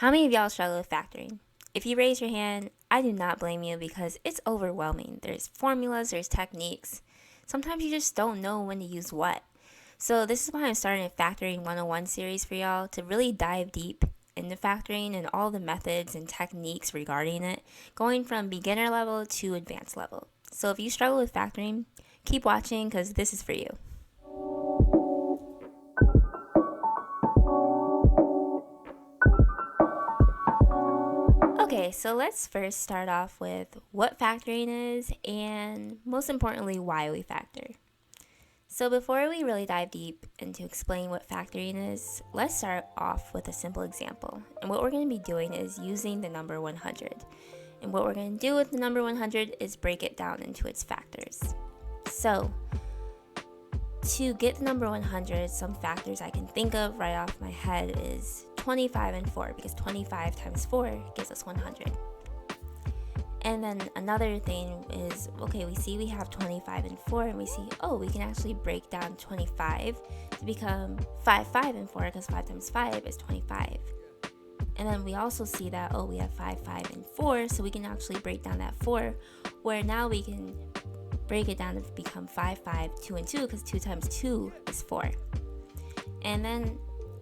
How many of y'all struggle with factoring? If you raise your hand, I do not blame you because it's overwhelming. There's formulas, there's techniques. Sometimes you just don't know when to use what. So this is why I'm starting a Factoring 101 series for y'all to really dive deep into factoring and all the methods and techniques regarding it, going from beginner level to advanced level. So if you struggle with factoring, keep watching because this is for you. Okay, so let's first start off with what factoring is and most importantly, why we factor. So before we really dive deep into explaining what factoring is, let's start off with a simple example. And what we're going to be doing is using the number 100. And what we're going to do with the number 100 is break it down into its factors. So to get the number 100, some factors I can think of right off my head is 25 and 4, because 25 times 4 gives us 100. And then another thing is, okay, we see we have 25 and 4, and we see, we can actually break down 25 to become 5, 5, and 4, because 5 times 5 is 25. And then we also see that, we have 5, 5, and 4, so we can actually break down that 4, where now we can break it down to become 5, 5, 2, and 2, because 2 times 2 is 4. And then,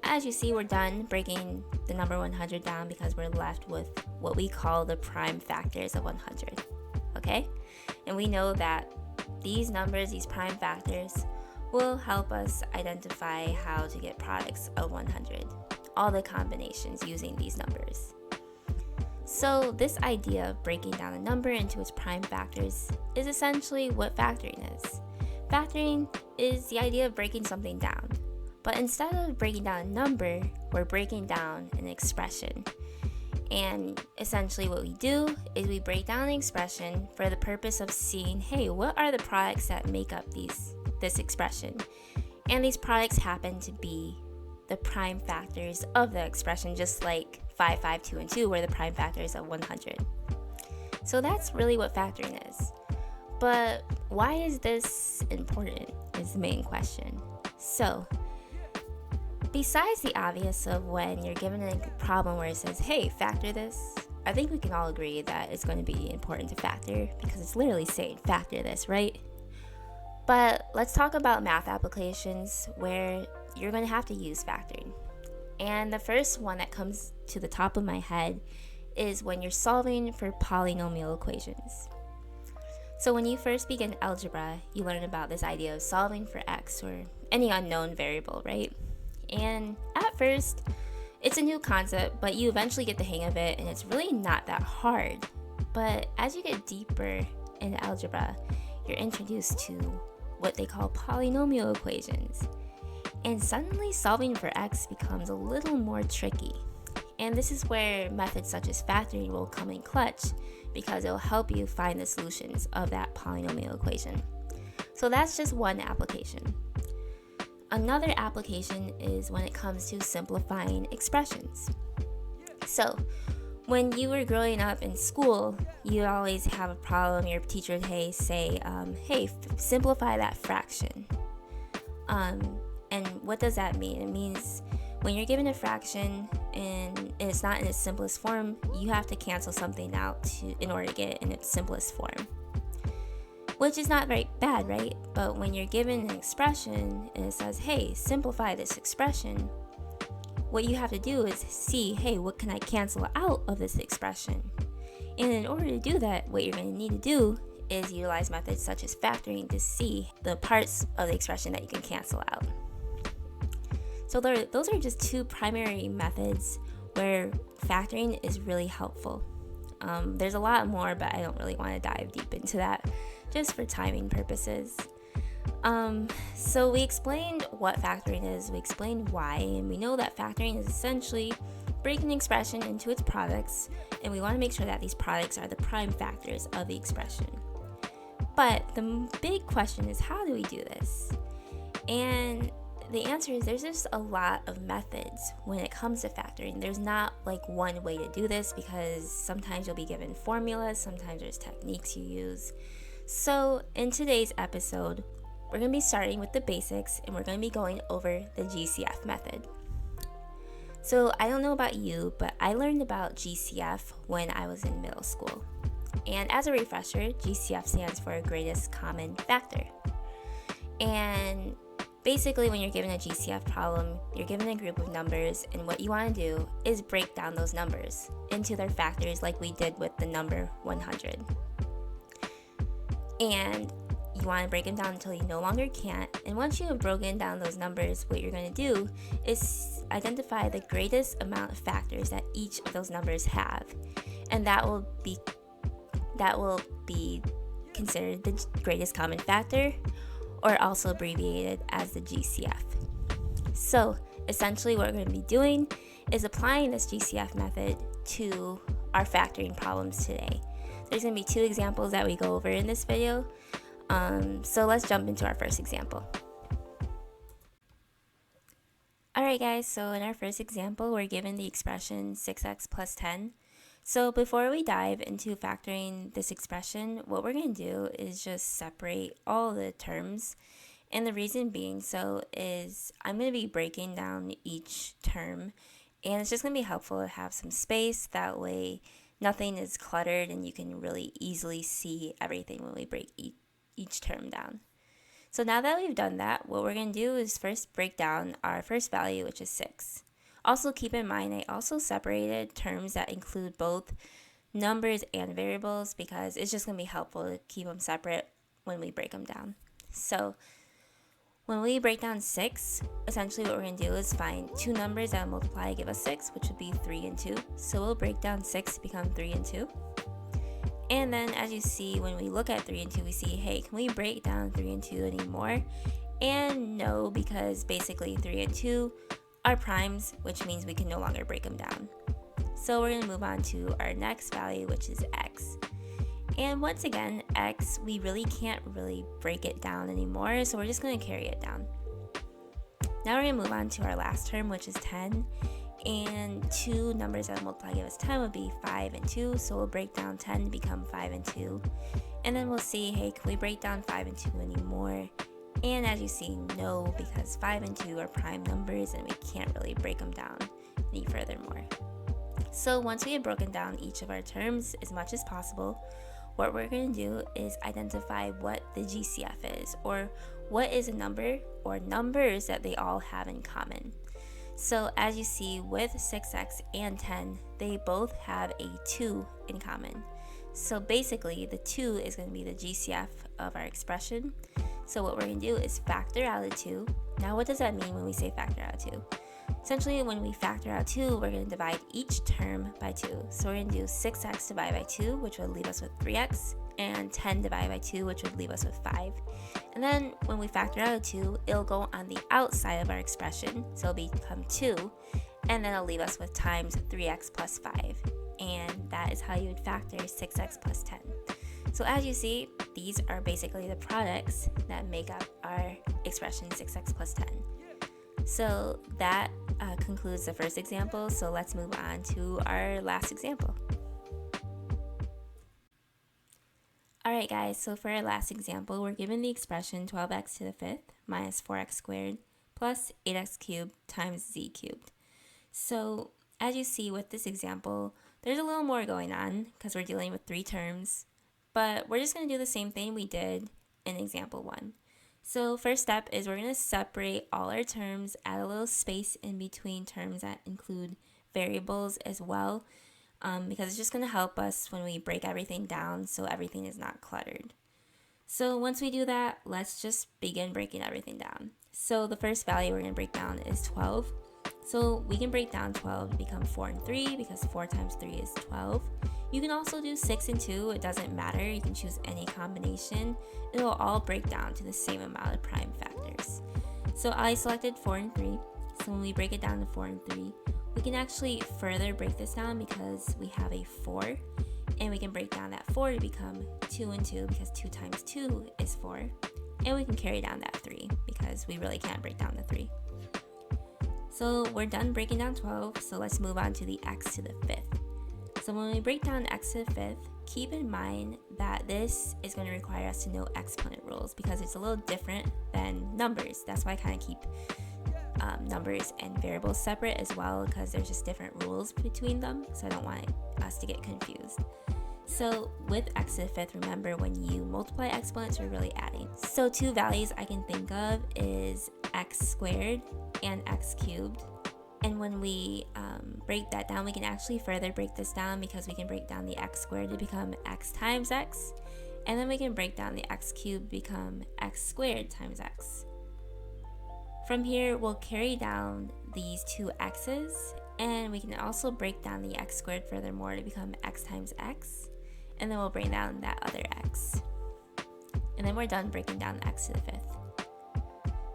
as you see, we're done breaking the number 100 down because we're left with what we call the prime factors of 100, okay? And we know that these numbers, these prime factors, will help us identify how to get products of 100, all the combinations using these numbers. So this idea of breaking down a number into its prime factors is essentially what factoring is. Factoring is the idea of breaking something down. But instead of breaking down a number, we're breaking down an expression. And essentially what we do is we break down the expression for the purpose of seeing, what are the products that make up this expression? And these products happen to be the prime factors of the expression, just like 5, 5, 2, and 2 were the prime factors of 100. So that's really what factoring is. But why is this important is the main question. So besides the obvious of when you're given a problem where it says, factor this, I think we can all agree that it's going to be important to factor because it's literally saying factor this, right? But let's talk about math applications where you're going to have to use factoring. And the first one that comes to the top of my head is when you're solving for polynomial equations. So when you first begin algebra, you learn about this idea of solving for x or any unknown variable, right? And at first, it's a new concept, but you eventually get the hang of it, and it's really not that hard. But as you get deeper into algebra, you're introduced to what they call polynomial equations. And suddenly solving for x becomes a little more tricky. And this is where methods such as factoring will come in clutch, because it will help you find the solutions of that polynomial equation. So that's just one application. Another application is when it comes to simplifying expressions. So when you were growing up in school, you always have a problem. Your teacher would say, simplify that fraction. And what does that mean? It means when you're given a fraction and it's not in its simplest form, you have to cancel something out in order to get it in its simplest form. Which is not very bad, right? But when you're given an expression and it says, simplify this expression, what you have to do is see, what can I cancel out of this expression? And in order to do that, what you're going to need to do is utilize methods such as factoring to see the parts of the expression that you can cancel out. So those are just two primary methods where factoring is really helpful. There's a lot more, but I don't really want to dive deep into that just for timing purposes. So we explained what factoring is, we explained why, and we know that factoring is essentially breaking an expression into its products, and we want to make sure that these products are the prime factors of the expression. But the big question is, how do we do this? And the answer is there's just a lot of methods when it comes to factoring. There's not like one way to do this because sometimes you'll be given formulas, sometimes there's techniques you use. So in today's episode, we're going to be starting with the basics and we're going to be going over the GCF method. So I don't know about you, but I learned about GCF when I was in middle school. And as a refresher, GCF stands for greatest common factor. And basically, when you're given a GCF problem, you're given a group of numbers, and what you want to do is break down those numbers into their factors like we did with the number 100. And you want to break them down until you no longer can't. And once you have broken down those numbers, what you're going to do is identify the greatest amount of factors that each of those numbers have. And that will be considered the greatest common factor, or also abbreviated as the GCF. So essentially what we're going to be doing is applying this GCF method to our factoring problems today. There's going to be 2 examples that we go over in this video. So let's jump into our first example. Alright guys, so in our first example, we're given the expression 6x plus 10. So before we dive into factoring this expression, what we're going to do is just separate all the terms. And the reason being so is I'm going to be breaking down each term, and it's just going to be helpful to have some space. That way nothing is cluttered and you can really easily see everything when we break each term down. So now that we've done that, what we're going to do is first break down our first value, which is 6. Also keep in mind, I also separated terms that include both numbers and variables because it's just going to be helpful to keep them separate when we break them down. So when we break down 6, essentially what we're going to do is find 2 numbers that multiply to give us 6, which would be 3 and 2. So we'll break down 6 to become 3 and 2. And then as you see, when we look at 3 and 2, we see, hey, can we break down 3 and 2 anymore? And no, because basically 3 and 2 are primes, which means we can no longer break them down. So we're going to move on to our next value, which is x. And once again, x, we really can't break it down anymore, so we're just going to carry it down. Now we're going to move on to our last term, which is 10. And 2 numbers that multiply give us 10 would be 5 and 2, so we'll break down 10 to become 5 and 2. And then we'll see, hey, can we break down 5 and 2 anymore? And as you see, no, because 5 and 2 are prime numbers and we can't really break them down any furthermore. So once we have broken down each of our terms as much as possible, what we're going to do is identify what the GCF is, or what is a number or numbers that they all have in common. So as you see with 6x and 10, they both have a 2 in common. So basically the 2 is going to be the GCF of our expression. So what we're going to do is factor out a 2. Now what does that mean when we say factor out 2? Essentially when we factor out 2, we're going to divide each term by 2. So we're going to do 6x divided by 2, which would leave us with 3x, and 10 divided by 2, which would leave us with 5. And then when we factor out a 2, it'll go on the outside of our expression, so it'll become 2, and then it'll leave us with times 3x plus 5. And that is how you would factor 6x plus 10. So as you see, these are basically the products that make up our expression 6x plus 10. So that concludes the first example, so let's move on to our last example. Alright guys, so for our last example, we're given the expression 12x to the 5th minus 4x squared plus 8x cubed times z cubed. So as you see with this example, there's a little more going on because we're dealing with 3 terms, but we're just going to do the same thing we did in example 1. So first step is we're going to separate all our terms, add a little space in between terms that include variables as well, because it's just going to help us when we break everything down so everything is not cluttered. So once we do that, let's just begin breaking everything down. So the first value we're going to break down is 12. So we can break down 12 to become 4 and 3 because 4 times 3 is 12. You can also do 6 and 2, it doesn't matter, you can choose any combination. It will all break down to the same amount of prime factors. So I selected 4 and 3, so when we break it down to 4 and 3, we can actually further break this down because we have a 4, and we can break down that 4 to become 2 and 2 because 2 times 2 is 4, and we can carry down that 3 because we really can't break down the 3. So we're done breaking down 12, so let's move on to the x to the 5th. So when we break down x to the 5th, keep in mind that this is going to require us to know exponent rules because it's a little different than numbers. That's why I kind of keep numbers and variables separate as well, because there's just different rules between them, so I don't want us to get confused. So with x to the fifth, remember when you multiply exponents, you're really adding. So two values I can think of is x squared and x cubed. And when we break that down, we can actually further break this down, because we can break down the x squared to become x times x. And then we can break down the x cubed to become x squared times x. From here, we'll carry down these two x's, and we can also break down the x squared furthermore to become x times x, and then we'll bring down that other x. And then we're done breaking down the x to the fifth.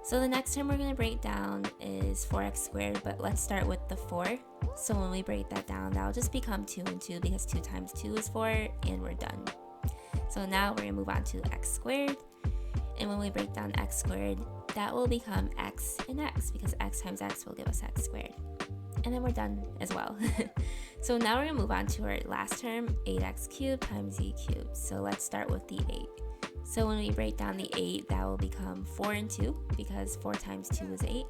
So the next term we're going to break down is 4x squared, but let's start with the 4. So when we break that down, that'll just become 2 and 2, because 2 times 2 is 4, and we're done. So now we're going to move on to x squared, and when we break down x squared, that will become x and x, because x times x will give us x squared. And then we're done as well. So now we're going to move on to our last term, 8x cubed times z cubed. So let's start with the 8. So when we break down the 8, that will become 4 and 2, because 4 times 2 is 8.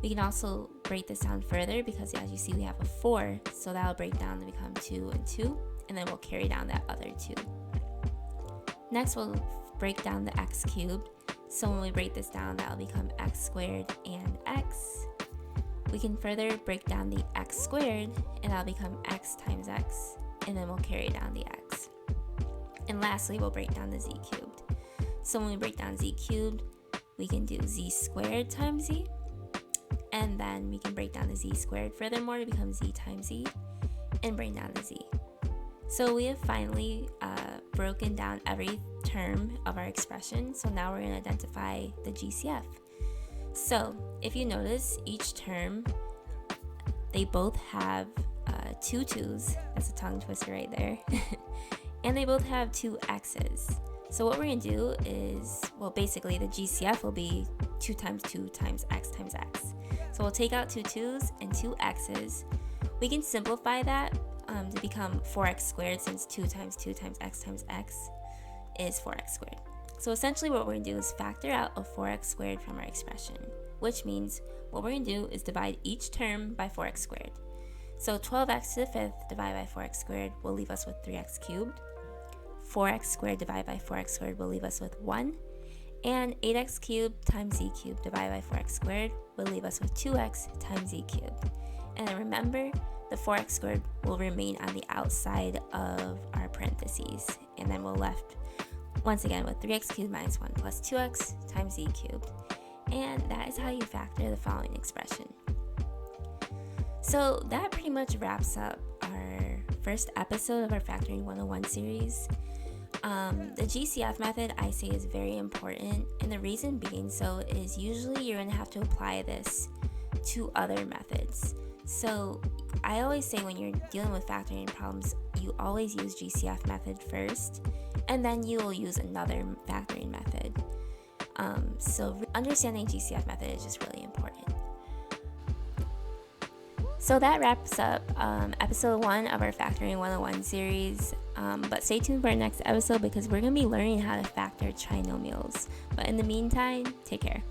We can also break this down further, because as you see, we have a 4, so that will break down to become 2 and 2, and then we'll carry down that other 2. Next, we'll break down the x cubed. So when we break this down, that will become x squared and x. We can further break down the x squared, and that'll become x times x, and then we'll carry down the x. And lastly, we'll break down the z cubed. So when we break down z cubed, we can do z squared times z, and then we can break down the z squared furthermore to become z times z, and bring down the z. So we have finally broken down every term of our expression. So now we're going to identify the GCF. So if you notice, each term, they both have two 2's. That's a tongue twister right there. And they both have two x's. So what we're going to do is, well, basically the GCF will be 2 times 2 times x times x. So we'll take out two 2's and two x's. We can simplify that to become 4x squared, since 2 times x is 4x squared. So essentially what we're going to do is factor out a 4x squared from our expression, which means what we're going to do is divide each term by 4x squared. So 12x to the fifth divided by 4x squared will leave us with 3x cubed. 4x squared divided by 4x squared will leave us with 1. And 8x cubed times z cubed divided by 4x squared will leave us with 2x times z cubed. And then remember, the 4x squared will remain on the outside of our parentheses. And then we're left, once again, with 3x cubed minus 1 plus 2x times z cubed. And that is how you factor the following expression. So that pretty much wraps up our first episode of our Factoring 101 series. The GCF method, I say, is very important, and the reason being so is usually you're going to have to apply this to other methods. So I always say when you're dealing with factoring problems, you always use GCF method first, and then you will use another factoring method. So understanding GCF method is just really important. So that wraps up episode 1 of our Factoring 101 series. But stay tuned for our next episode, because we're going to be learning how to factor trinomials. But in the meantime, take care.